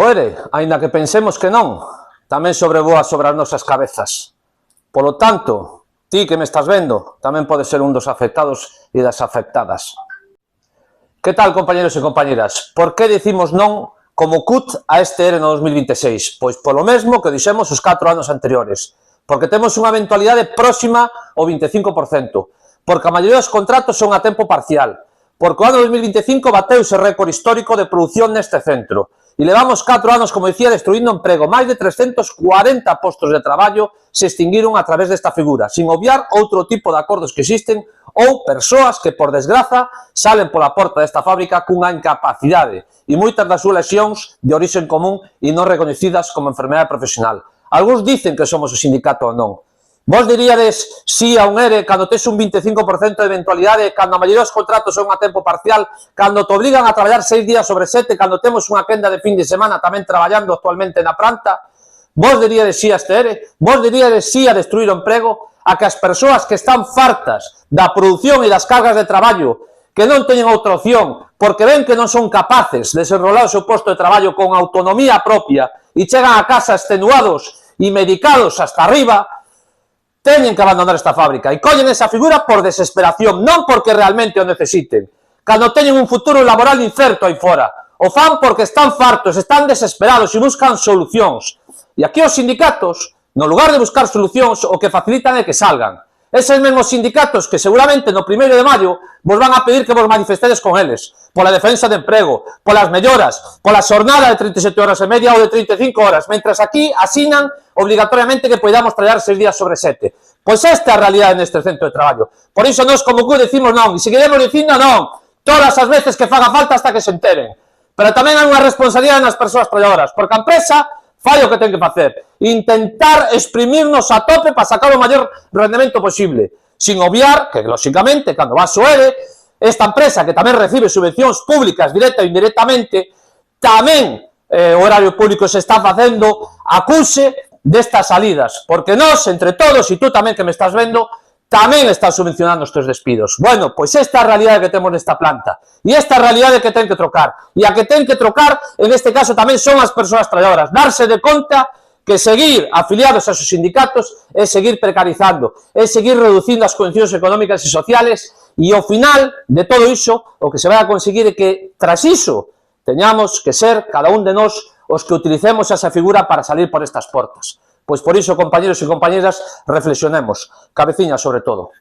ERE, aínda que pensemos que non, tamén sobrevoa sobre as nosas cabezas. Polo tanto, ti que me estás vendo, tamén podes ser un dos afectados e das afectadas. Que tal, compañeros e compañeras? Por que dicimos non como CUT a este ERE no 2026? Pois polo mesmo que dixemos os 4 anos anteriores. Porque temos unha eventualidade próxima ao 25%. Porque a maioría dos contratos son a tempo parcial. Porque o ano 2025 bateuse récord histórico de produción neste centro. E levamos 4 anos, como dicía, destruindo emprego. Máis de 340 postos de traballo se extinguiron a través desta figura, sin obviar outro tipo de acordos que existen ou persoas que, por desgraza, salen pola porta desta fábrica cunha incapacidade e moitas das súas lesións de orixen común e non recoñecidas como enfermedade profesional. Algúns dicen que somos o sindicato ou non. Vos diríades sí a un ERE cando tes un 25% de eventualidade, cando a maioría dos contratos son a tempo parcial, cando te obligan a traballar 6 días sobre 7, cando temos unha quenda de fin de semana tamén traballando actualmente na planta? Vos diríades sí a este ERE? Vos diríades sí a destruir o emprego? A que as persoas que están fartas da produción e das cargas de traballo, que non teñen outra opción, porque ven que non son capaces de desenrolar o seu posto de traballo con autonomía propia e chegan a casa extenuados e medicados hasta arriba, teñen que abandonar esta fábrica e collen esa figura por desesperación, non porque realmente o necesiten. Cando teñen un futuro laboral incerto aí fora, o fan porque están fartos, están desesperados e buscan solucións. E aquí os sindicatos, no lugar de buscar solucións, o que facilitan é que salgan. Eses mesmos sindicatos que seguramente no 1 de maio vos van a pedir que vos manifestedes con eles, pola defensa de emprego, polas melloras, pola xornada de 37 horas e media ou de 35 horas, mentras aquí asinan obligatoriamente que podamos traballar 6 días sobre 7. Pois esta é a realidade neste centro de traballo. Por iso nós como CUT decimos non, e seguiremos dicindo non, todas as veces que faga falta hasta que se enteren. Pero tamén hai unha responsabilidade nas persoas traballadoras, porque a empresa fai o que ten que facer, intentar exprimirnos a tope para sacar o maior rendemento posible, sin obviar que, lóxicamente, cando vas ao ERE, esta empresa que tamén recibe subvencións públicas directa e indirectamente, tamén o horario público se está facendo acuse destas salidas, porque nós, entre todos, e tú tamén que me estás vendo, tamén estás subvencionando estes despidos. Bueno, pois esta é a realidade que temos nesta planta, e esta é a realidade que ten que trocar, e a que ten que trocar, en este caso, tamén son as persoas traballadoras, darse de conta que seguir afiliados a esos sindicatos é seguir precarizando, é seguir reducindo as condicións económicas e sociales, e ao final de todo iso, o que se vai a conseguir é que, tras iso, teñamos que ser, cada un de nós, os que utilicemos esa figura para salir por estas portas. Pois por iso, compañeros e compañeras, reflexionemos, cabeciñas sobre todo.